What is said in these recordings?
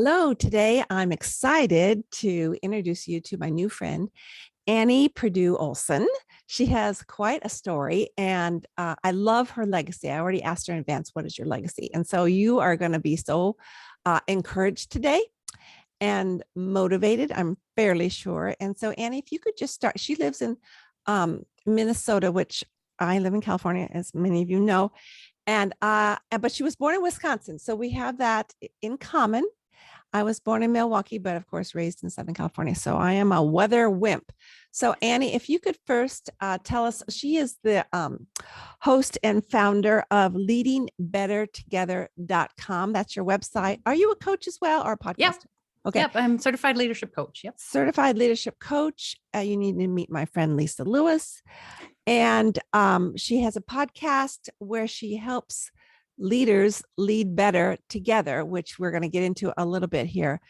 Hello, today I'm excited to introduce you to my new friend, Annie Perdue-Olson. She has quite a story, and I love her legacy. I already asked her in advance, what is your legacy? And so you are going to be so encouraged today and motivated, I'm fairly sure. And so, Annie, if you could just start, she lives in Minnesota, which I live in California, as many of you know. And but she was born in Wisconsin. So we have that in common. I was born in Milwaukee, but of course raised in Southern California. So I am a weather wimp. So Annie, if you could first tell us, she is the host and founder of leadingbettertogether.com. That's your website. Are you a coach as well or a podcaster? Yep. Okay. Yep. I'm certified leadership coach. Yep. Certified leadership coach. You need to meet my friend Lisa Lewis. And she has a podcast where she helps leaders lead better together, which we're going to get into a little bit here.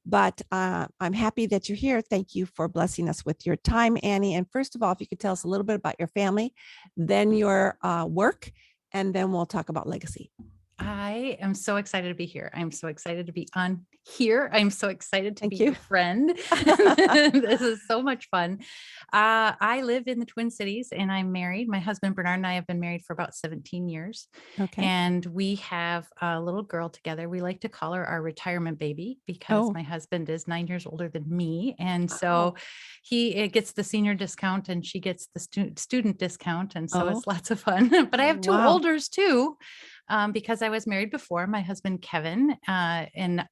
But I'm happy that you're here. Thank you for blessing us with your time, Annie. And first of all, if you could tell us a little bit about your family, then your work, and then we'll talk about legacy. I am so excited to be here. I'm so excited to be on here. I'm so excited to be your friend. This is so much fun. I live in the Twin Cities and I'm married. My husband, Bernard, and I have been married for about 17 years. Okay. And we have a little girl together. We like to call her our retirement baby because my husband is 9 years older than me. And so he gets the senior discount and she gets the student discount. And so it's lots of fun. But I have two olders too. Because I was married before, my husband, Kevin, and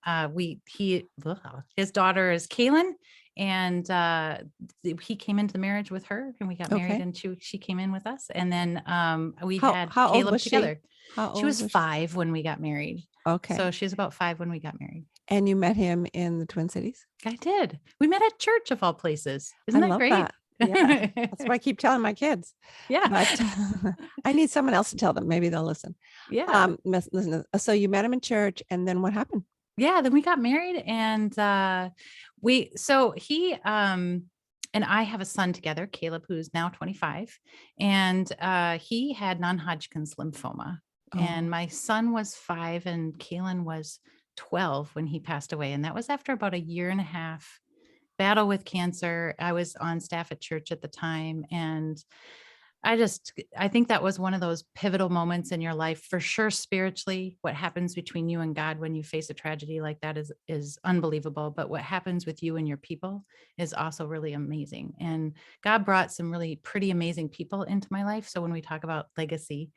his daughter is Kaylin, and he came into the marriage with her and we got married and she came in with us. And then we had Caleb together. She was 5 when we got married. Okay. So she's about 5 when we got married. And you met him in the Twin Cities? I did. We met at church of all places. Isn't that great? That. Yeah, that's what I keep telling my kids. Yeah. But I need someone else to tell them. Maybe they'll listen. Yeah. Listen. So you met him in church and then what happened? Yeah. Then we got married and he and I have a son together, Caleb, who's now 25, and he had non-Hodgkin's lymphoma. And my son was 5 and Kaylin was 12 when he passed away. And that was after about 1.5 years battle with cancer. I was on staff at church at the time. And I think that was one of those pivotal moments in your life, for sure. Spiritually, what happens between you and God when you face a tragedy like that is unbelievable. But what happens with you and your people is also really amazing. And God brought some really pretty amazing people into my life. So when we talk about legacy,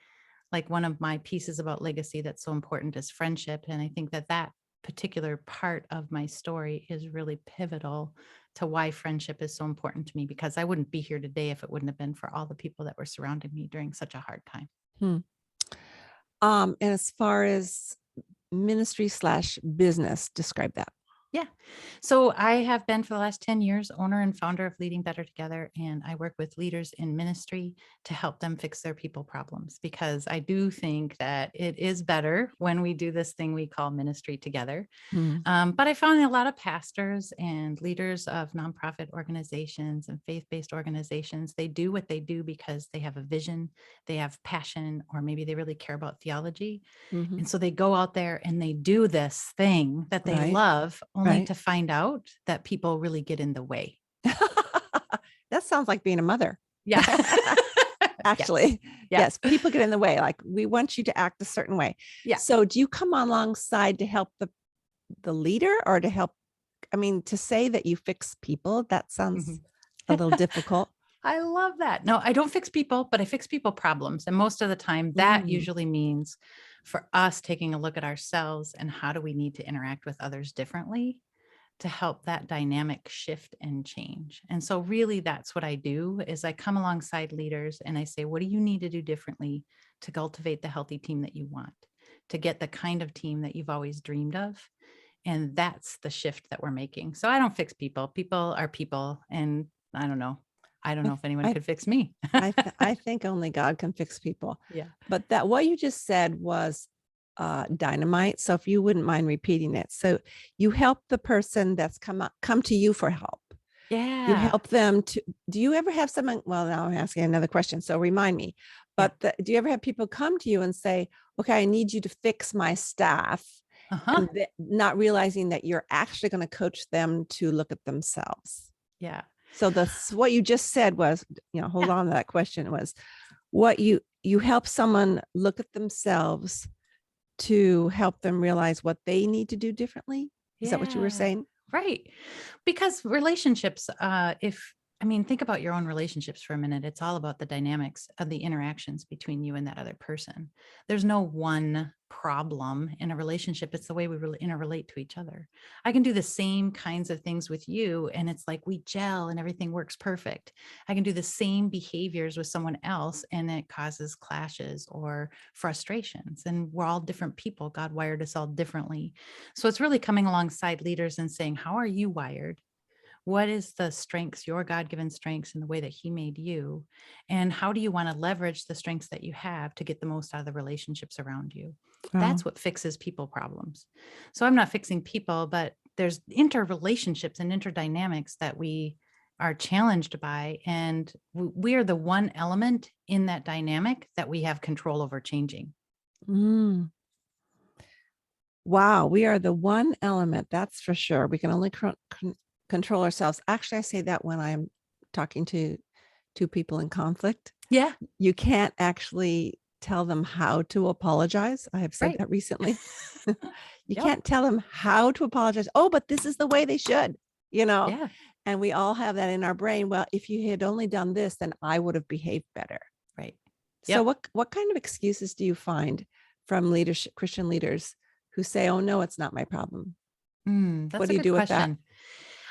like one of my pieces about legacy that's so important is friendship. And I think that particular part of my story is really pivotal to why friendship is so important to me, because I wouldn't be here today if it wouldn't have been for all the people that were surrounding me during such a hard time. And as far as ministry/business, describe that. Yeah. So I have been for the last 10 years, owner and founder of Leading Better Together. And I work with leaders in ministry to help them fix their people problems, because I do think that it is better when we do this thing we call ministry together. But I found a lot of pastors and leaders of nonprofit organizations and faith-based organizations, they do what they do because they have a vision, they have passion, or maybe they really care about theology. And so they go out there and they do this thing that they love, only to find out that people really get in the way. That sounds like being a mother. Yeah. Actually, yes. People get in the way. Like, we want you to act a certain way. Yeah. So do you come alongside to help the leader, or to help, to say that you fix people, that sounds a little difficult. I love that. No, I don't fix people, but I fix people problems. And most of the time that usually means for us taking a look at ourselves and how do we need to interact with others differently to help that dynamic shift and change. And so really that's what I do, is I come alongside leaders and I say, what do you need to do differently to cultivate the healthy team that you want, to get the kind of team that you've always dreamed of? And that's the shift that we're making. So I don't fix people. People are people. And I don't know if anyone could fix me. I think only God can fix people. Yeah. But that what you just said was dynamite. So if you wouldn't mind repeating it. So you help the person that's come to you for help. Yeah. You help them to, do you ever have someone, well, now I'm asking another question, so remind me, but do you ever have people come to you and say, okay, I need you to fix my staff? Uh-huh. and not realizing that you're actually going to coach them to look at themselves. Yeah. So what you just said was, hold Yeah. on to that question, was what you help someone look at themselves to help them realize what they need to do differently. Is that what you were Yeah. saying? Right. Because relationships, think about your own relationships for a minute. It's all about the dynamics of the interactions between you and that other person. There's no one problem in a relationship. It's the way we really interrelate to each other. I can do the same kinds of things with you, and it's like we gel and everything works perfect. I can do the same behaviors with someone else, and it causes clashes or frustrations. And we're all different people. God wired us all differently. So it's really coming alongside leaders and saying, how are you wired? What is the strengths, your God-given strengths in the way that he made you? And how do you want to leverage the strengths that you have to get the most out of the relationships around you? Oh. That's what fixes people problems. So I'm not fixing people, but there's interrelationships and interdynamics that we are challenged by. And we are the one element in that dynamic that we have control over changing. Mm. Wow, we are the one element, that's for sure. We can only control ourselves. Actually, I say that when I'm talking to two people in conflict. Yeah, You can't actually tell them how to apologize. I have said right. that recently. You Yep. can't tell them how to apologize. Oh, but this is the way they should, you know? Yeah, And we all have that in our brain. Well, if you had only done this, then I would have behaved better. right. So Yep. what kind of excuses do you find from leadership, Christian leaders who say, "Oh no, it's not my problem"? What That's do a you good do with that? question.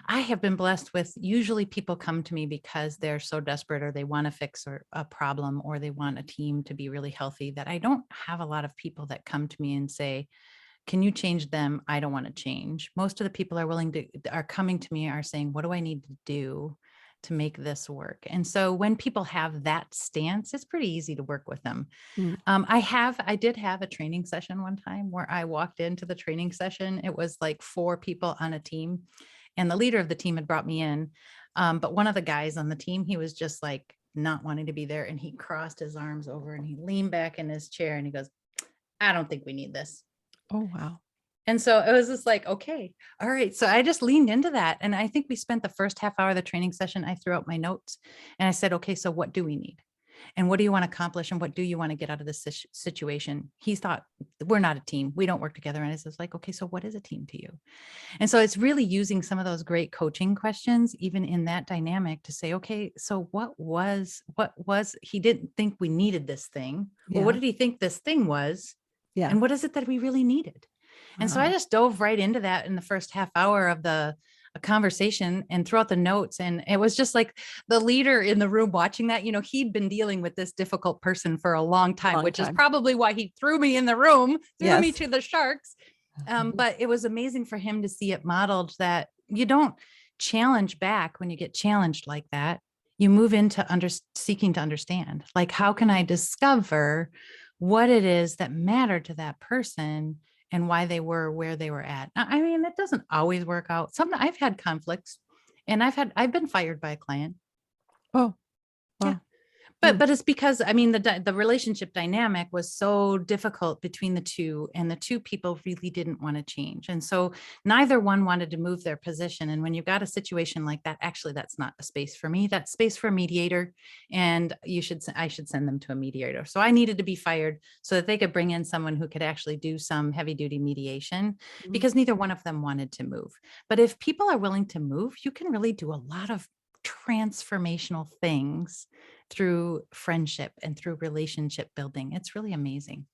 I have been blessed with usually people come to me because they're so desperate or they want to fix a problem or they want a team to be really healthy that I don't have a lot of people that come to me and say, can you change them? I don't want to change. Most of the people are coming to me are saying, what do I need to do to make this work? And so when people have that stance, it's pretty easy to work with them. Mm. I did have a training session one time where I walked into the training session. It was like 4 people on a team, and the leader of the team had brought me in. But one of the guys on the team, he was just like not wanting to be there. And he crossed his arms over and he leaned back in his chair and he goes, I don't think we need this. Oh, wow. And so it was just like, okay, all right. So I just leaned into that. And I think we spent the first half hour of the training session. I threw out my notes and I said, okay, so what do we need? And what do you want to accomplish? And what do you want to get out of this situation? He thought, we're not a team. We don't work together. And I was like, okay, so what is a team to you? And so it's really using some of those great coaching questions, even in that dynamic to say, okay, so he didn't think we needed this thing. Well, what Yeah. did he think this thing was? Yeah. And what is it that we really needed? And so I Wow. just dove right into that in the first half hour of the conversation and throughout the notes. And it was just like the leader in the room watching that, he'd been dealing with this difficult person for a long time, Long which is time. probably why he threw me in the room, threw me Yes. to the sharks. But it was amazing for him to see it modeled that you don't challenge back when you get challenged like that. You move into seeking to understand, like, how can I discover what it is that mattered to that person and why they were where they were at. I mean, that doesn't always work out. I've had conflicts and I've been fired by a client. Oh, Yeah. wow. But Mm. but it's because the relationship dynamic was so difficult between the two, and the two people really didn't want to change, and so neither one wanted to move their position. And when you've got a situation like that, actually, that's not a space for me. That's space for a mediator, and I should send them to a mediator. So I needed to be fired so that they could bring in someone who could actually do some heavy duty mediation, Mm. because neither one of them wanted to move. But if people are willing to move, you can really do a lot of transformational things through friendship and through relationship building. It's really amazing.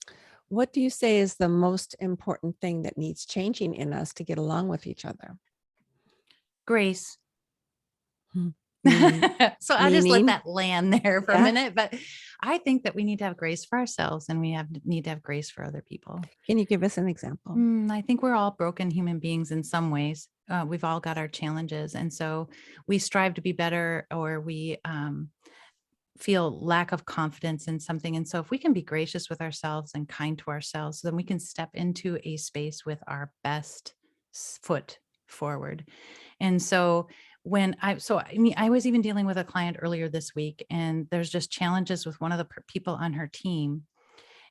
What do you say is the most important thing that needs changing in us to get along with each other? Grace. Hmm. Meaning, So I'll just let meaning, that land there for a yeah. minute. But I think that we need to have grace for ourselves, and need to have grace for other people. Can you give us an example? I think we're all broken human beings in some ways. We've all got our challenges. And so we strive to be better, or we feel lack of confidence in something. And so if we can be gracious with ourselves and kind to ourselves, then we can step into a space with our best foot forward. And so I was even dealing with a client earlier this week, and there's just challenges with one of the people on her team.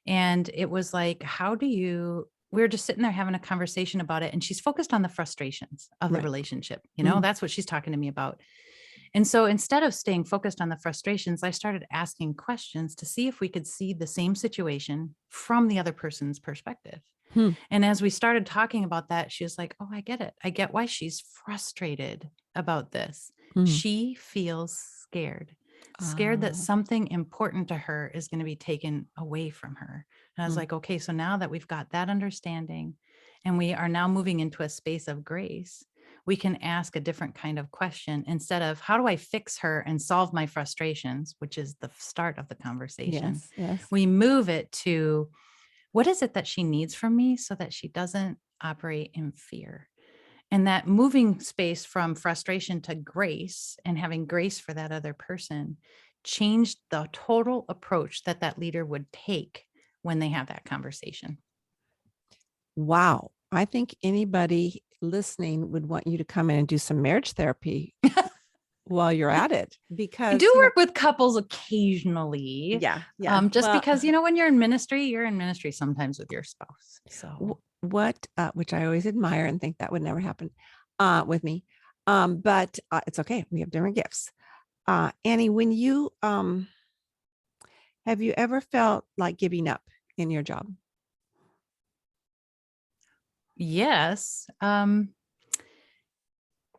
And it was like, how do you we were just sitting there having a conversation about it. And she's focused on the frustrations of the Right. relationship. Mm. That's what she's talking to me about. And so instead of staying focused on the frustrations, I started asking questions to see if we could see the same situation from the other person's perspective. Hmm. And as we started talking about that, she was like, oh, I get it. I get why she's frustrated about this. Hmm. She feels scared that Uh, something important to her is going to be taken away from her. And I was hmm. like, okay, so now that we've got that understanding and we are now moving into a space of grace, we can ask a different kind of question instead of how do I fix her and solve my frustrations, which is the start of the conversation. Yes. Yes. We move it to what is it that she needs from me so that she doesn't operate in fear? And that moving space from frustration to grace and having grace for that other person changed the total approach that that leader would take when they have that conversation. Wow. I think anybody listening would want you to come in and do some marriage therapy while you're at it I because, do work with couples occasionally. yeah, yeah. Just Well, because, when you're in ministry sometimes with your spouse. So, what, which I always admire and think that would never happen with me. But it's okay. We have different gifts. Annie, when you, have you ever felt like giving up in your job? yes.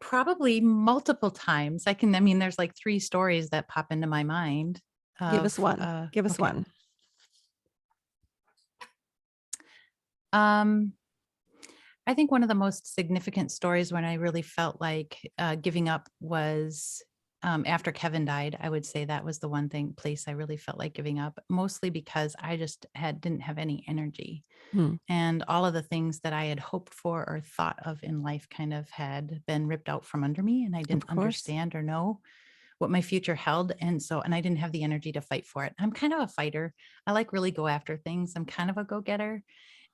Probably multiple times. There's like 3 stories that pop into my mind Give us of, one. Give us okay. one. Um, I think one of the most significant stories when I really felt like giving up was after Kevin died. I would say that was the one place I really felt like giving up, mostly because I just didn't have any energy. Hmm. And all of the things that I had hoped for or thought of in life kind of had been ripped out from under me, and I Of didn't course. understand or know what my future held. And I didn't have the energy to fight for it. I'm kind of a fighter. I like really go after things. I'm kind of a go-getter.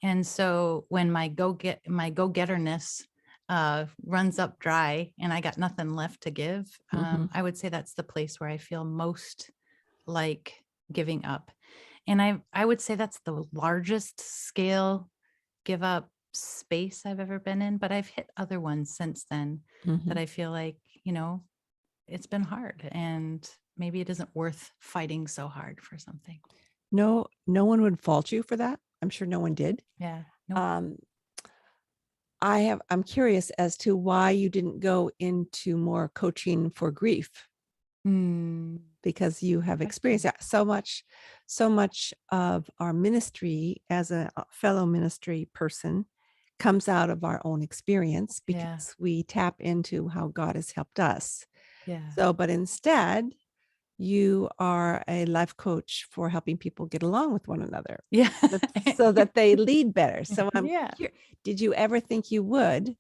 And so when my go-getterness runs up dry and I got nothing left to give, Hmm. I would say that's the place where I feel most like giving up. And I would say that's the largest scale give up space I've ever been in, but I've hit other ones since then Hmm. that I feel like, it's been hard and maybe it isn't worth fighting so hard for something. No, no one would fault you for that. I'm sure no one did. Yeah. Nope. Um, I'm curious as to why you didn't go into more coaching for grief Hmm. because you have experienced Question. that so much of our ministry as a fellow ministry person comes out of our own experience Yeah. because we tap into how God has helped us. Yeah. So, but instead, you are a life coach for helping people get along with one another Yeah. so that they lead better. So Yeah. did you ever think you would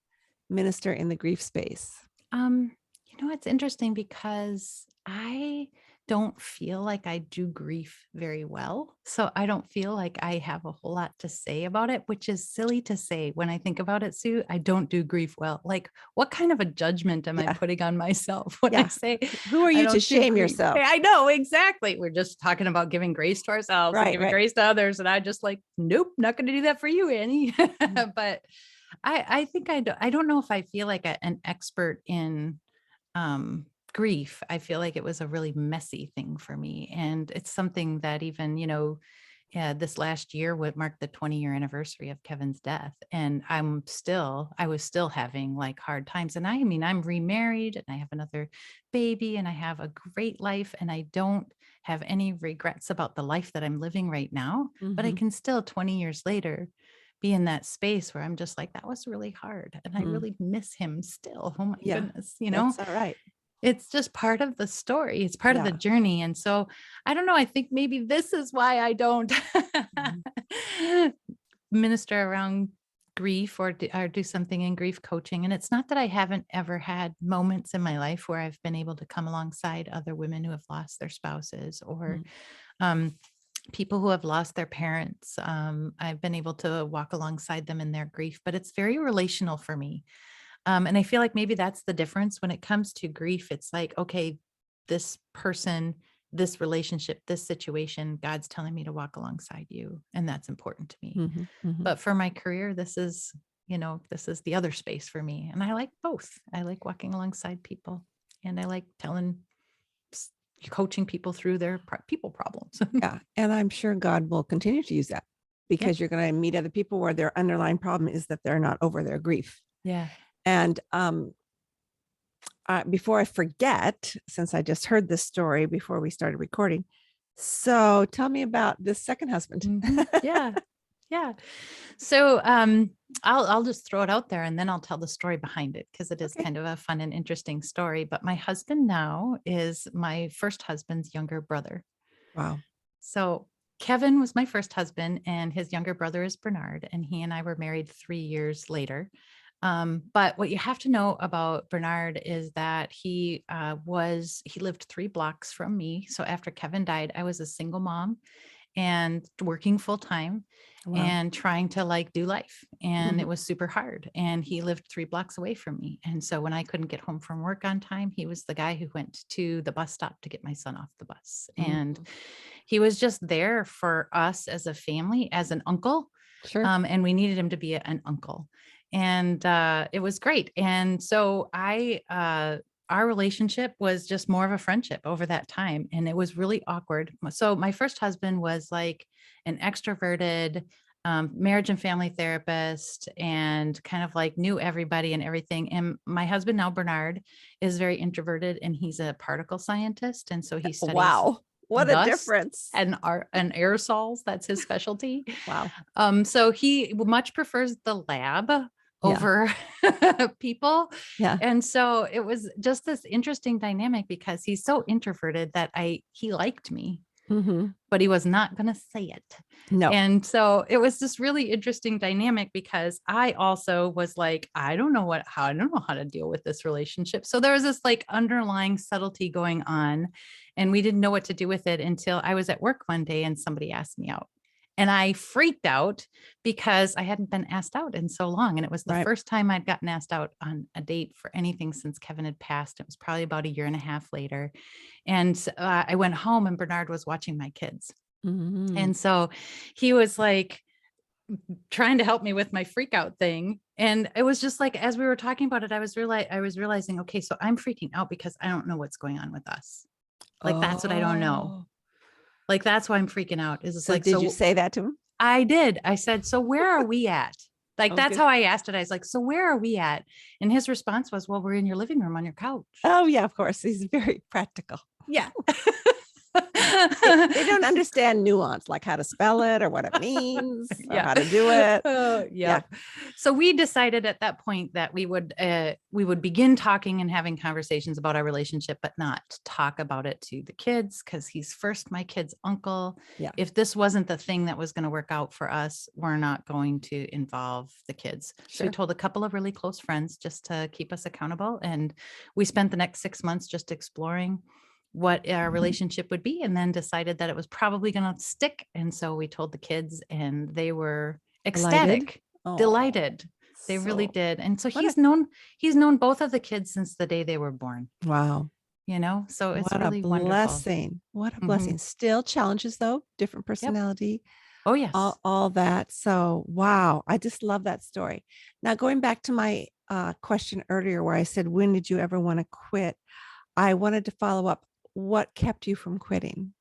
minister in the grief space? Um, it's interesting because I don't feel like I do grief very well. So I don't feel like I have a whole lot to say about it, which is silly to say when I think about it, Sue. I don't do grief well. Like, what kind of a judgment am I Yeah. putting on myself when I Yeah. say Who are I you to don't do shame grief? yourself? I know exactly. We're just talking about giving grace to ourselves and Right, giving right. grace to others. And I just like, nope, not going to do that for you, Annie. Mhm. But I think I don't know if I feel like an expert in grief. I feel like it was a really messy thing for me. And it's something that even, this last year would mark the 20-year anniversary of Kevin's death. And I was still having like hard times. And I'm remarried and I have another baby and I have a great life and I don't have any regrets about the life that I'm living right now. But I Mhm. can still 20 years later be in that space where I'm just like, that was really hard. And I Mm. really miss him still. Oh my Yeah, goodness. that's all right. It's just part of the story. It's part of the Yeah. journey. And so I don't know. I think maybe this is why I don't Mhm. minister around grief or do something in grief coaching. And it's not that I haven't ever had moments in my life where I've been able to come alongside other women who have lost their spouses or Mhm. um, people who have lost their parents. I've been able to walk alongside them in their grief, but it's very relational for me. And I feel like maybe that's the difference when it comes to grief. It's like, okay, this person this relationship, this situation, God's telling me to walk alongside you. And that's important to me. Mhm, mhm. But for my career, this is the other space for me. And I like both. I like walking alongside people, and I like coaching people through their people problems. Yeah. And I'm sure God will continue to use that Yeah. because you're going to meet other people where their underlying problem is that they're not over their grief. Yeah. And before I forget, since I just heard this story before we started recording, so tell me about this second husband. Yeah. Yeah. So I'll just throw it out there, and then I'll tell the story behind it, because it is Okay. kind of a fun and interesting story. But my husband now is my first husband's younger brother. Wow. So Kevin was my first husband, and his younger brother is Bernard, and he and I were married 3 years later. But what you have to know about Bernard is that he lived 3 blocks from me. So after Kevin died, I was a single mom and working full time Wow. and trying to like do life. And Mhm. it was super hard. And he lived 3 blocks away from me. And so when I couldn't get home from work on time, he was the guy who went to the bus stop to get my son off the bus. And Mhm. he was just there for us as a family, as an uncle. Sure. And we needed him to be an uncle. And it was great. And so our relationship was just more of a friendship over that time. And it was really awkward. So my first husband was like an extroverted marriage and family therapist, and kind of like knew everybody and everything. And my husband now, Bernard, is very introverted, and he's a particle scientist. And so he studies Wow. What a dust difference. and aerosols. That's his specialty. Wow. So he much prefers the lab Yeah. over people. Yeah. And so it was just this interesting dynamic, because he's so introverted that he liked me, Hmm. but he was not going to say it. No. And so it was this really interesting dynamic, because I also was like, I don't know how to deal with this relationship. So there was this like underlying subtlety going on, and we didn't know what to do with it until I was at work one day and somebody asked me out. And I freaked out because I hadn't been asked out in so long. And it was the Right. first time I'd gotten asked out on a date for anything since Kevin had passed. It was probably about a year and a half later. And I went home, and Bernard was watching my kids. Hmm. And so he was like trying to help me with my freak out thing. And it was just like, as we were talking about it, I was realizing, okay, so I'm freaking out because I don't know what's going on with us. Like, that's what I don't know. Oh. Like, that's why I'm freaking out. Is it's So like, did you so say that to him? I did. I said, so where are we at? Like, Oh, that's good. how I asked it. I was like, so where are we at? And his response was, well, we're in your living room on your couch. Oh, yeah, of course. He's very practical. Yeah. They don't understand nuance, like how to spell it or what it means or Yeah. how to do it. Yeah. Yeah. So we decided at that point that we would begin talking and having conversations about our relationship, but not talk about it to the kids, because he's first my kid's uncle. Yeah. If this wasn't the thing that was going to work out for us, we're not going to involve the kids. So we Sure. told a couple of really close friends just to keep us accountable. And we spent the next 6 months just exploring what our relationship would be, and then decided that it was probably going to stick. And so we told the kids, and they were Delighted. ecstatic, Oh, delighted. They really so did. And so what a he's known both of the kids since the day they were born, wow. so it's What a really wonderful. blessing. What a Mhm. blessing. Still challenges though, different Yep. personality, Oh, yes. all that. So wow, I just love that story. Now going back to my question earlier where I said, when did you ever want to quit? I wanted to follow up. What kept you from quitting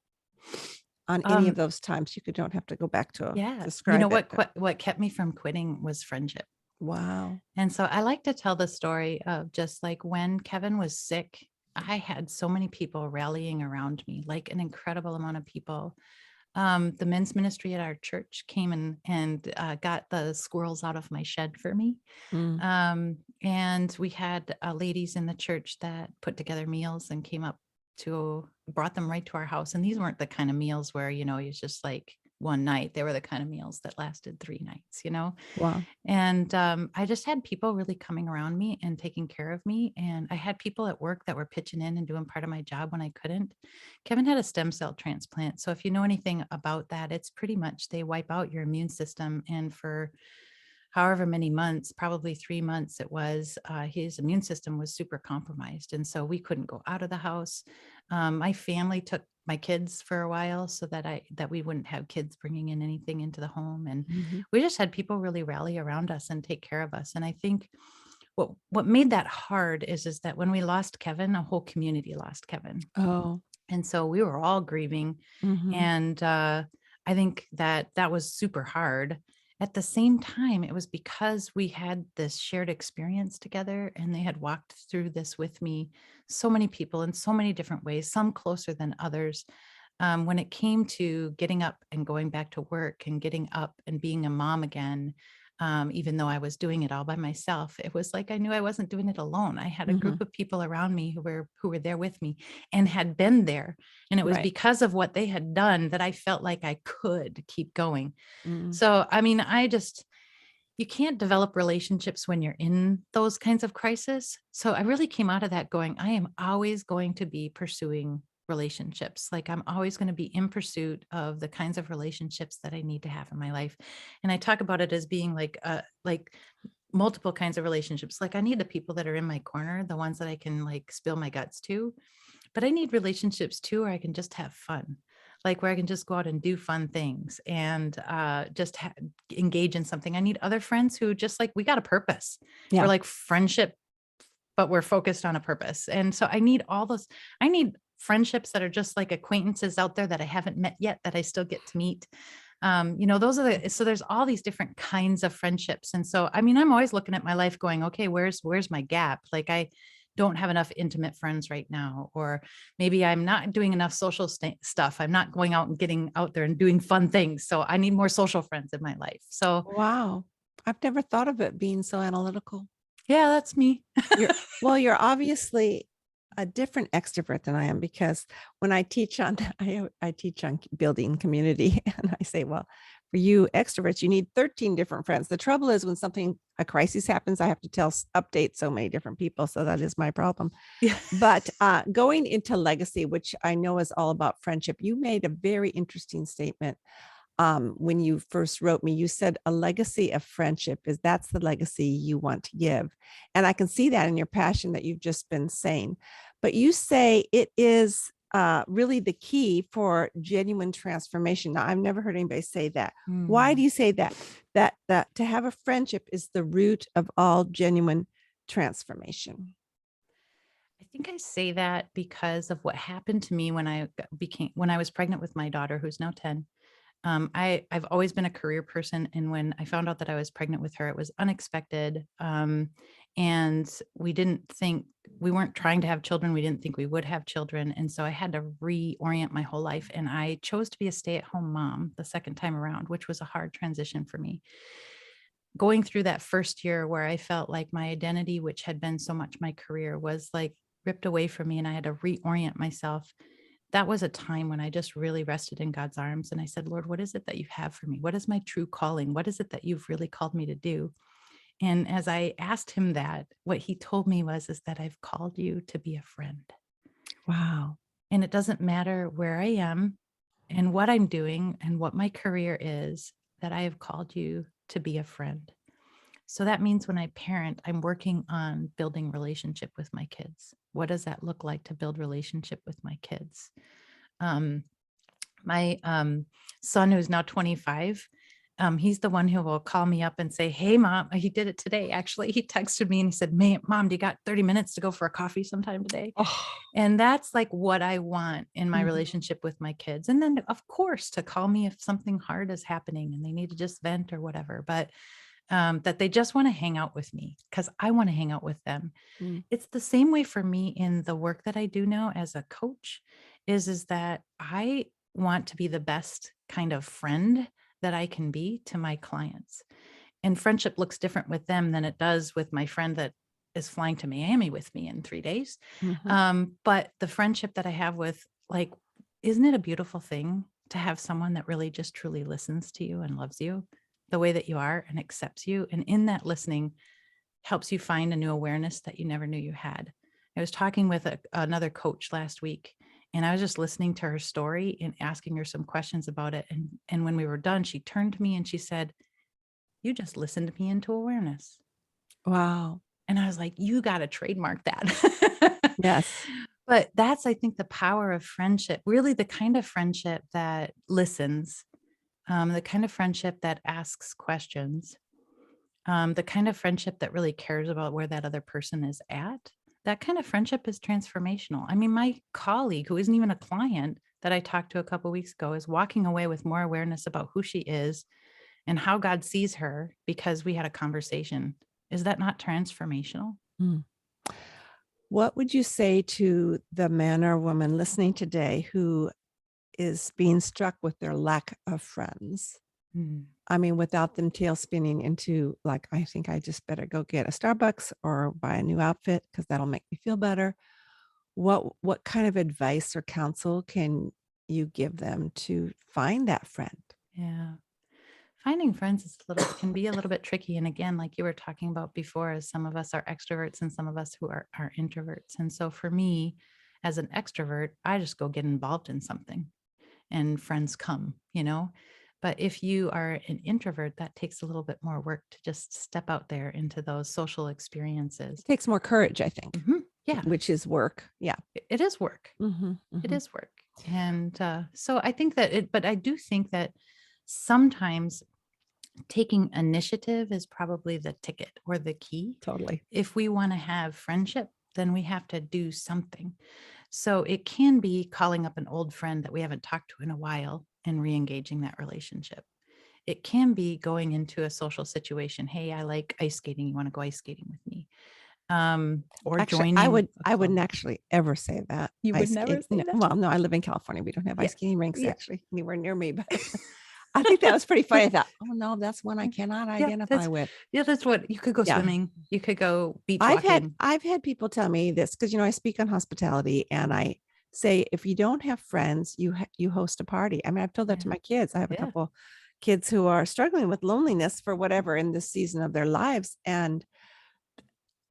on any of Um, those times? Don't have to go back to yeah. You know describe it, but what kept me from quitting was friendship. wow. And so I like to tell the story of just like when Kevin was sick, I had so many people rallying around me, like an incredible amount of people. The men's ministry at our church came and got the squirrels out of my shed for me. Mm, And we had ladies in the church that put together meals and brought them right to our house. And these weren't the kind of meals where, it's just like one night. They were the kind of meals that lasted 3 nights. wow. And I just had people really coming around me and taking care of me. And I had people at work that were pitching in and doing part of my job when I couldn't. Kevin had a stem cell transplant. So if you know anything about that, it's pretty much they wipe out your immune system. And for however many months, probably 3 months it was, his immune system was super compromised. And so we couldn't go out of the house. My family took my kids for a while so that we wouldn't have kids bringing in anything into the home. And Mhm. we just had people really rally around us and take care of us. And I think what made that hard is that when we lost Kevin, a whole community lost Kevin. Oh. And so we were all grieving. Mhm. And I think that was super hard. At the same time, it was because we had this shared experience together and they had walked through this with me, so many people in so many different ways, some closer than others. When it came to getting up and going back to work and getting up and being a mom again, even though I was doing it all by myself, it was like I knew I wasn't doing it alone. I had a Mhm. group of people around me who were there with me and had been there. And it was Right. because of what they had done that I felt like I could keep going. Mm. So, I mean, you can't develop relationships when you're in those kinds of crises. So I really came out of that going, I am always going to be pursuing relationships. Like I'm always going to be in pursuit of the kinds of relationships that I need to have in my life. And I talk about it as being like multiple kinds of relationships. Like I need the people that are in my corner, the ones that I can like spill my guts to, but I need relationships too, where I can just have fun, like where I can just go out and do fun things and engage in something. I need other friends who just like, we got a purpose. We're Yeah. like friendship, but we're focused on a purpose. And so I need all those, I need friendships that are just like acquaintances out there that I haven't met yet that I still get to meet. Those are so there's all these different kinds of friendships. And so, I mean, I'm always looking at my life going, okay, where's my gap? Like I don't have enough intimate friends right now, or maybe I'm not doing enough social stuff. I'm not going out and getting out there and doing fun things. So I need more social friends in my life. So Wow. I've never thought of it being so analytical. yeah, that's me. You're obviously a different extrovert than I am because when I teach on I teach on building community and I say, well, for you extroverts, you need 13 different friends. The trouble is when a crisis happens, I have to update so many different people. So that is my problem. Yeah. But going into legacy, which I know is all about friendship, you made a very interesting statement when you first wrote me. You said a legacy of friendship that's the legacy you want to give. And I can see that in your passion that you've just been saying. But you say it is really the key for genuine transformation. Now, I've never heard anybody say that. Why do Mm. you say that? That to have a friendship is the root of all genuine transformation. I think I say that because of what happened to me when I was pregnant with my daughter, who's now 10. I've always been a career person, and when I found out that I was pregnant with her, it was unexpected. And we weren't trying to have children. We didn't think we would have children, and so I had to reorient my whole life. And I chose to be a stay-at-home mom the second time around, which was a hard transition for me. Going through that first year where I felt like my identity, which had been so much my career, was like ripped away from me, and I had to reorient myself. That was a time when I just really rested in God's arms and I said, Lord, what is it that you have for me? What is my true calling? What is it that you've really called me to do? And as I asked him that, what he told me is that I've called you to be a friend. Wow. And it doesn't matter where I am and what I'm doing and what my career is, that I have called you to be a friend. So that means when I parent, I'm working on building relationship with my kids. What does that look like to build relationship with my kids? Um, my son, who's now 25, he's the one who will call me up and say, hey, mom, he did it today. Actually, he texted me and he said, Mom, do you got 30 minutes to go for a coffee sometime today? Oh. And that's like what I want in my Mhm. relationship with my kids. And then, of course, to call me if something hard is happening and they need to just vent or whatever. But that they just want to hang out with me because I want to hang out with them. Mm. It's the same way for me in the work that I do now as a coach is that I want to be the best kind of friend that I can be to my clients. And friendship looks different with them than it does with my friend that is flying to Miami with me in 3 days. Mhm. But the friendship that I have with, like, isn't it a beautiful thing to have someone that really just truly listens to you and loves you the way that you are and accepts you? And in that listening, helps you find a new awareness that you never knew you had. I was talking with another coach last week, and I was just listening to her story and asking her some questions about it. And when we were done, she turned to me and she said, you just listened me into awareness. Wow. And I was like, you got to trademark that. Yes. But that's, I think, the power of friendship, really the kind of friendship that listens, the kind of friendship that asks questions, the kind of friendship that really cares about where that other person is at. That kind of friendship is transformational. I mean, my colleague, who isn't even a client that I talked to a couple weeks ago, is walking away with more awareness about who she is and how God sees her because we had a conversation. Is that not transformational? Mm. What would you say to the man or woman listening today who is being struck with their lack of friends? Mm. I mean, without them tail spinning into like, I think I just better go get a Starbucks or buy a new outfit because that'll make me feel better. What kind of advice or counsel can you give them to find that friend? Yeah. Finding friends is a little can be a little bit tricky. And again, like you were talking about before, as some of us are extroverts and some of us who are introverts. And so for me, as an extrovert, I just go get involved in something and friends come, you know. But if you are an introvert, that takes a little bit more work to just step out there into those social experiences. It takes more courage, I think, Yeah, which is work. Yeah. it is work. Hmm. It Hmm. is work. And so I think that but I do think that sometimes taking initiative is probably the ticket or the key. Totally. If we want to have friendship, then we have to do something. So it can be calling up an old friend that we haven't talked to in a while and re-engaging that relationship. It can be going into a social situation. Hey, I like ice skating. You want to go ice skating with me? Or Actually, I joining would a I wouldn't club. actually ever say that. You would Ice never skate. say No, that? well, no, I live in California. We don't have Yeah. ice skating rinks Yeah. actually anywhere near me, but I think that was pretty funny. I thought, oh no, that's one I cannot Yeah. identify with. That's what you could go Yeah. swimming. You could go beach walking. I've had people tell me this because I speak on hospitality and I say if you don't have friends, you host a party. I mean, I've told that to Yeah. my kids. I have a Yeah. couple kids who are struggling with loneliness for whatever in this season of their lives, and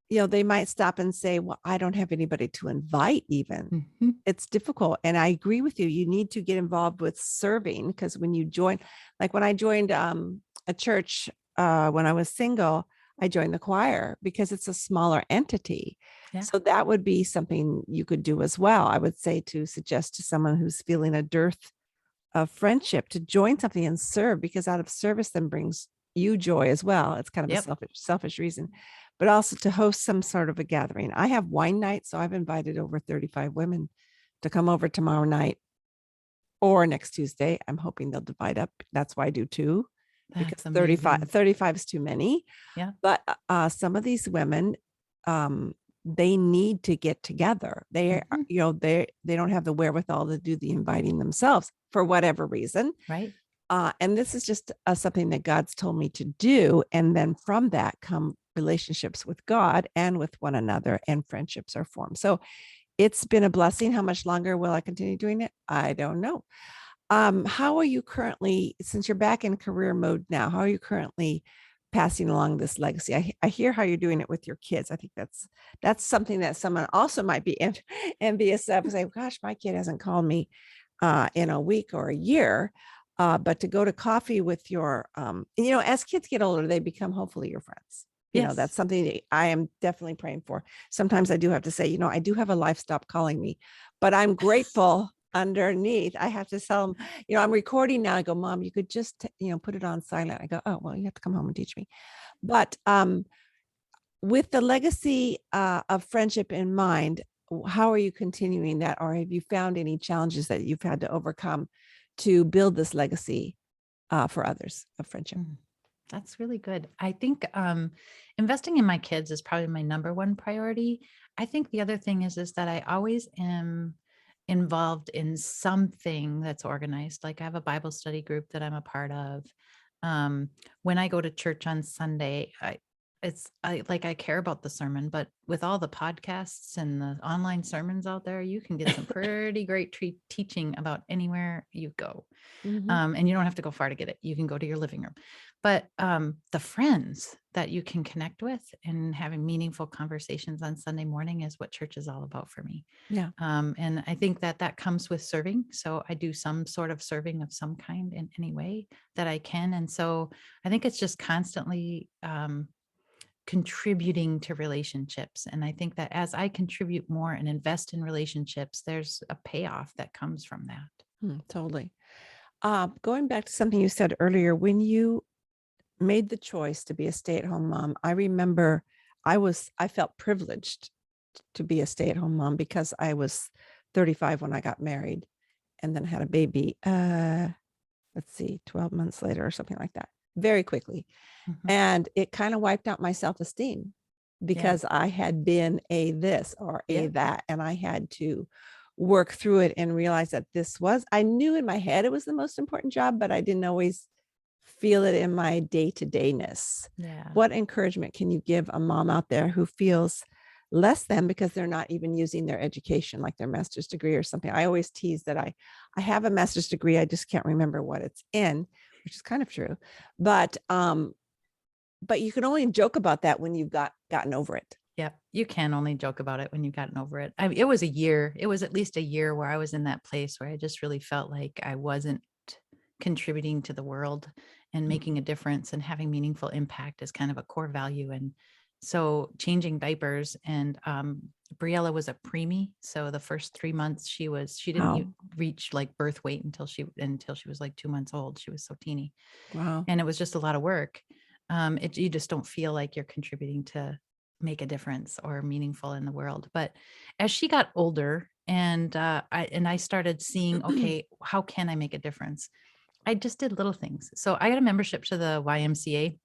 they might stop and say, "Well, I don't have anybody to invite even." Mhm. It's difficult. And I agree with you. You need to get involved with serving because when you join, like when I joined a church when I was single, I joined the choir because it's a smaller entity. Yeah. So that would be something you could do as well. I would say to suggest to someone who's feeling a dearth of friendship to join something and serve because out of service then brings you joy as well. It's kind of a Yep. selfish reason, but also to host some sort of a gathering. I have wine night, so I've invited over 35 women to come over tomorrow night or next Tuesday. I'm hoping they'll divide up. That's why I do two because That's amazing. 35 is too many. Yeah. But some of these women, they need to get together. They are, Mhm. they don't have the wherewithal to do the inviting themselves for whatever reason. Right. And this is just something that God's told me to do. And then from that come relationships with God and with one another, and friendships are formed. So it's been a blessing. How much longer will I continue doing it? I don't know. How are you currently, since you're back in career mode now, how are you currently passing along this legacy? I hear how you're doing it with your kids. I think that's something that someone also might be envious of. Say, gosh, my kid hasn't called me in a week or a year. But to go to coffee with your, as kids get older, they become hopefully your friends. That's Yes. something that I am definitely praying for. Sometimes I do have to say, I do have a life stop calling me, but I'm grateful underneath. I have to tell them, I'm recording now. I go, Mom, you could just, put it on silent. I go, oh, well, you have to come home and teach me. But with the legacy of friendship in mind, how are you continuing that? Or have you found any challenges that you've had to overcome to build this legacy for others of friendship? Mm. That's really good. I think investing in my kids is probably my number one priority. I think the other thing is that I always am involved in something that's organized. Like I have a Bible study group that I'm a part of. Um, when I go to church on Sunday, I care about the sermon, but with all the podcasts and the online sermons out there, you can get some pretty great teaching about anywhere you go. Mhm. And you don't have to go far to get it. You can go to your living room. But the friends that you can connect with and having meaningful conversations on Sunday morning is what church is all about for me. Yeah. And I think that comes with serving. So I do some sort of serving of some kind in any way that I can. And so I think it's just constantly contributing to relationships. And I think that as I contribute more and invest in relationships, there's a payoff that comes from that. Totally. Going back to something you said earlier, when you made the choice to be a stay-at-home mom, I remember I felt privileged to be a stay-at-home mom because I was 35 when I got married and then had a baby. Let's see, 12 months later or something like that, very quickly. Mhm. And it kind of wiped out my self-esteem Yeah. because I had been a this or a Yeah. that, and I had to work through it and realize that I knew in my head it was the most important job, but I didn't always feel it in my day-to-dayness. Yeah. What encouragement can you give a mom out there who feels less than because they're not even using their education, like their master's degree or something? I always tease that I have a master's degree, I just can't remember what it's in, which is kind of true. But you can only joke about that when you've gotten over it. Yeah. You can only joke about it when you've gotten over it. I mean, it was a year. It was at least a year where I was in that place where I just really felt like I wasn't contributing to the world and Mm. making a difference and having meaningful impact is kind of a core value. And so changing diapers, and Briella was a preemie. So the first 3 months she didn't Wow. reach like birth weight until she was like 2 months old. She was so teeny. Wow. And it was just a lot of work. You just don't feel like you're contributing to make a difference or meaningful in the world. But as she got older and I started seeing, okay, how can I make a difference? I just did little things. So I got a membership to the YMCA,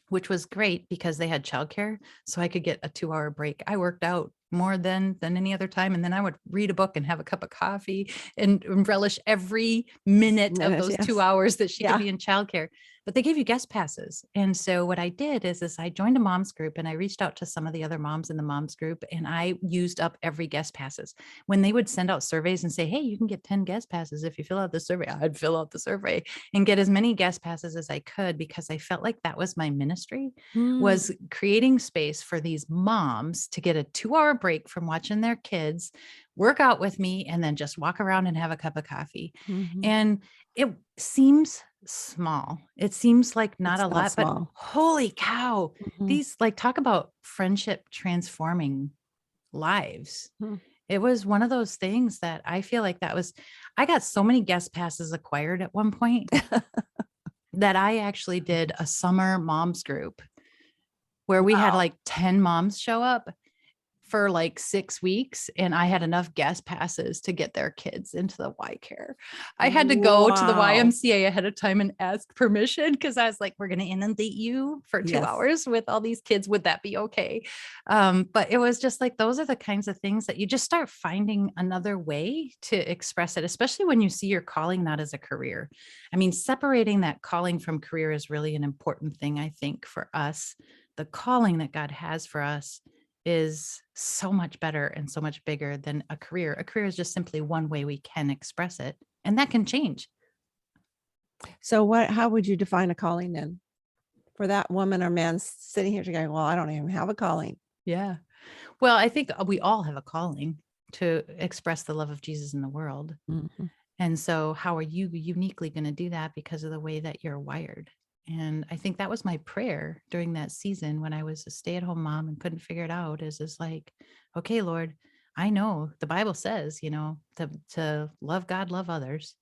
which was great because they had childcare. So I could get a 2-hour break. I worked out more than any other time. And then I would read a book and have a cup of coffee and relish every minute of Minutes, those two yes. hours that she could Yeah. be in childcare. But they gave you guest passes. And so what I did is I joined a mom's group and I reached out to some of the other moms in the mom's group and I used up every guest passes. When they would send out surveys and say, hey, you can get 10 guest passes if you fill out the survey, I'd fill out the survey and get as many guest passes as I could because I felt like that was my ministry, was Mm. creating space for these moms to get a 2-hour break from watching their kids work out with me and then just walk around and have a cup of coffee. Mhm. And it seems small. It seems like not It's a not lot, but small. holy cow, Mhm. these like talk about friendship transforming lives. Mm. It was one of those things that I feel like I got so many guest passes acquired at one point that I actually did a summer moms group where we had Wow. like 10 moms show up for like 6 weeks, and I had enough guest passes to get their kids into the Y care. I had to go to the Wow. YMCA ahead of time and ask permission because I was like, we're going to inundate you for 2 Yes. hours with all these kids. Would that be okay? But it was just like, those are the kinds of things that you just start finding another way to express it, especially when you see your calling not as a career. I mean, separating that calling from career is really an important thing, I think, for us. The calling that God has for us is so much better and so much bigger than a career. A career is just simply one way we can express it, and that can change. So how would you define a calling then? For that woman or man sitting here going, well, I don't even have a calling. Yeah. Well, I think we all have a calling to express the love of Jesus in the world. Mhm. And so, how are you uniquely going to do that because of the way that you're wired? And I think that was my prayer during that season when I was a stay-at-home mom and couldn't figure it out is like, okay, Lord, I know the Bible says, to love God, love others.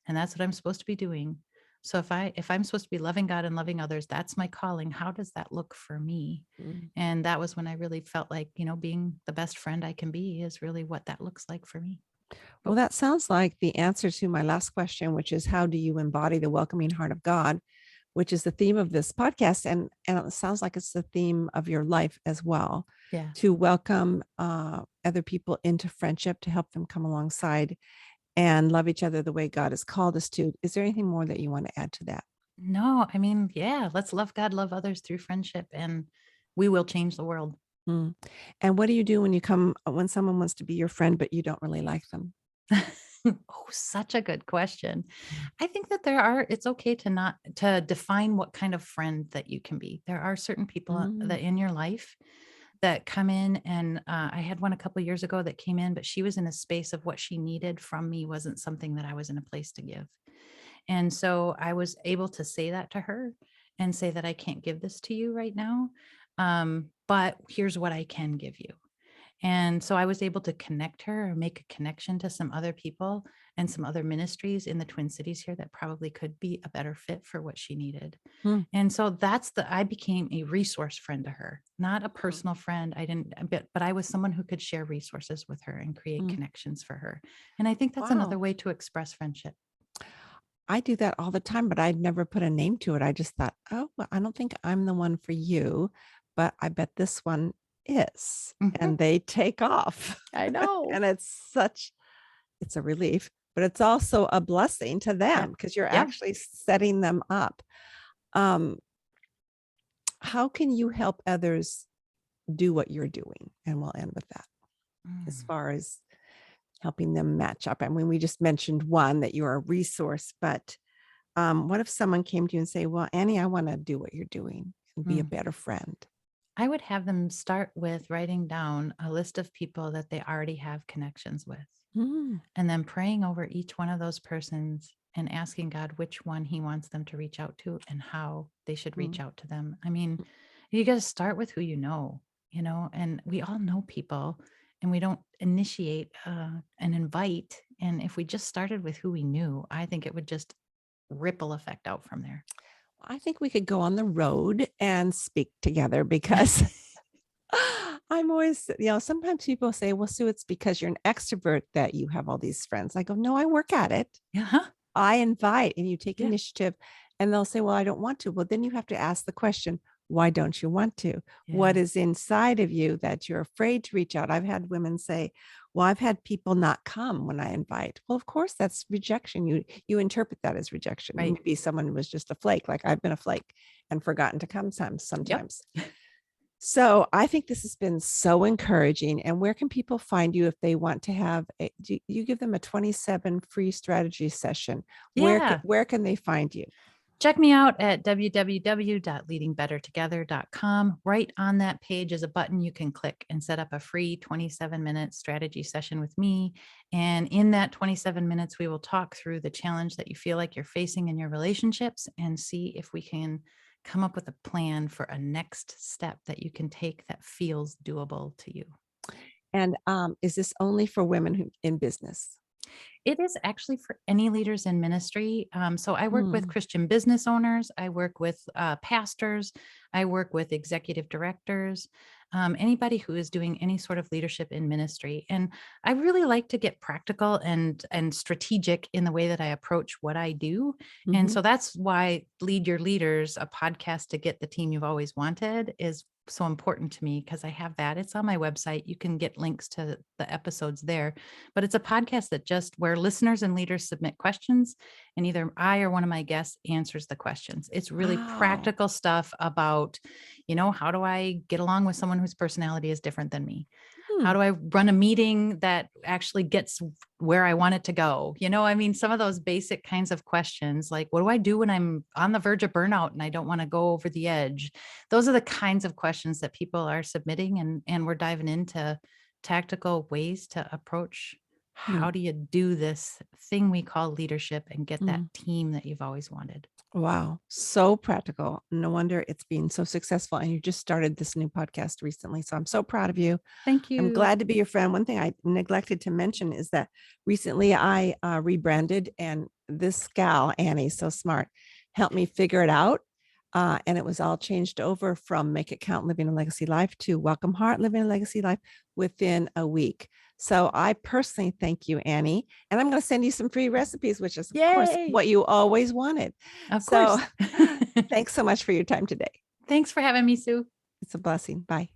And that's what I'm supposed to be doing. So if I'm supposed to be loving God and loving others, that's my calling. How does that look for me? Mm. And that was when I really felt like, being the best friend I can be is really what that looks like for me. Well, But that sounds like the answer to my last question, which is how do you embody the welcoming heart of God, which is the theme of this podcast. And it sounds like it's the theme of your life as well, yeah. to welcome other people into friendship, to help them come alongside and love each other the way God has called us to. Is there anything more that you want to add to that? No, I mean, yeah, let's love God, love others through friendship, and we will change the world. Mm. And what do you do when someone wants to be your friend, but you don't really like them? Oh, such a good question. I think that it's okay to define what kind of friend that you can be. There are certain people Mm. that in your life that come in, and I had one a couple years ago that came in, but she was in a space of what she needed from me wasn't something that I was in a place to give. And so I was able to say that to her and say that I can't give this to you right now. But here's what I can give you. And so I was able to connect her or make a connection to some other people and some other ministries in the Twin Cities here that probably could be a better fit for what she needed. Hmm. And so I became a resource friend to her, not a personal friend. I didn't, but I was someone who could share resources with her and create Hmm. connections for her. And I think that's Wow. another way to express friendship. I do that all the time, but I'd never put a name to it. I just thought, oh, well, I don't think I'm the one for you, but I bet this one is. Mhm. And they take off. I know. And it's a relief, but it's also a blessing to them Yep. because you're Yep. actually setting them up. Um, how can you help others do what you're doing? And we'll end with that as Mm. far as helping them match up. I mean, we just mentioned one that you're a resource, but what if someone came to you and say, well, Annie, I want to do what you're doing and be a Mm. better friend? I would have them start with writing down a list of people that they already have connections with, Mm, and then praying over each one of those persons and asking God which one he wants them to reach out to and how they should reach mm, out to them. I mean, you got to start with who you know, and we all know people and we don't initiate an invite. And if we just started with who we knew, I think it would just ripple effect out from there. I think we could go on the road and speak together because I'm always, sometimes people say, well, Sue, it's because you're an extrovert that you have all these friends. I go, no, I work at it. Yeah. I invite and you take Yeah. initiative. And they'll say, well, I don't want to. Well, then you have to ask the question, why don't you want to? What Yeah. is inside of you that you're afraid to reach out? I've had women say, well, I've had people not come when I invite. Well, of course, that's rejection. You interpret that as rejection. Right. Maybe someone was just a flake, like I've been a flake and forgotten to come Yep. sometimes. So I think this has been so encouraging. And where can people find you if they want to have do you give them a 27 free strategy session? Yeah. Where can they find you? Check me out at www.leadingbettertogether.com. Right on that page is a button you can click and set up a free 27-minute strategy session with me. And in that 27 minutes, we will talk through the challenge that you feel like you're facing in your relationships and see if we can come up with a plan for a next step that you can take that feels doable to you. And is this only for women who in business? It is actually for any leaders in ministry. So I work with Mm, Christian business owners, I work with pastors, I work with executive directors, anybody who is doing any sort of leadership in ministry. And I really like to get practical and strategic in the way that I approach what I do. And mhm, so that's why Lead Your Leaders, a podcast to get the team you've always wanted, is so important to me because I have that. It's on my website. You can get links to the episodes there, but it's a podcast that just where listeners and leaders submit questions and either I or one of my guests answers the questions. It's really wow. practical stuff about, how do I get along with someone whose personality is different than me? How Hmm, do I run a meeting that actually gets where I want it to go? I mean, some of those basic kinds of questions, like what do I do when I'm on the verge of burnout and I don't want to go over the edge? Those are the kinds of questions that people are submitting, and we're diving into tactical ways to approach hmm, how do you do this thing we call leadership and get that hmm. team that you've always wanted. Wow, so practical. No wonder it's been so successful. And you just started this new podcast recently. So I'm so proud of you. Thank I'm you. glad to be your friend. One thing I neglected to mention is that recently I rebranded, and this gal, Annie, so smart, helped me figure it out. And it was all changed over from Make It Count, Living a Legacy Life to Welcome Heart, Living a Legacy Life within a week. So I personally thank you, Annie. And I'm going to send you some free recipes, which is, of course, Yay. what you always wanted. Of So course. thanks so much for your time today. Thanks for having me, Sue. It's a blessing. Bye.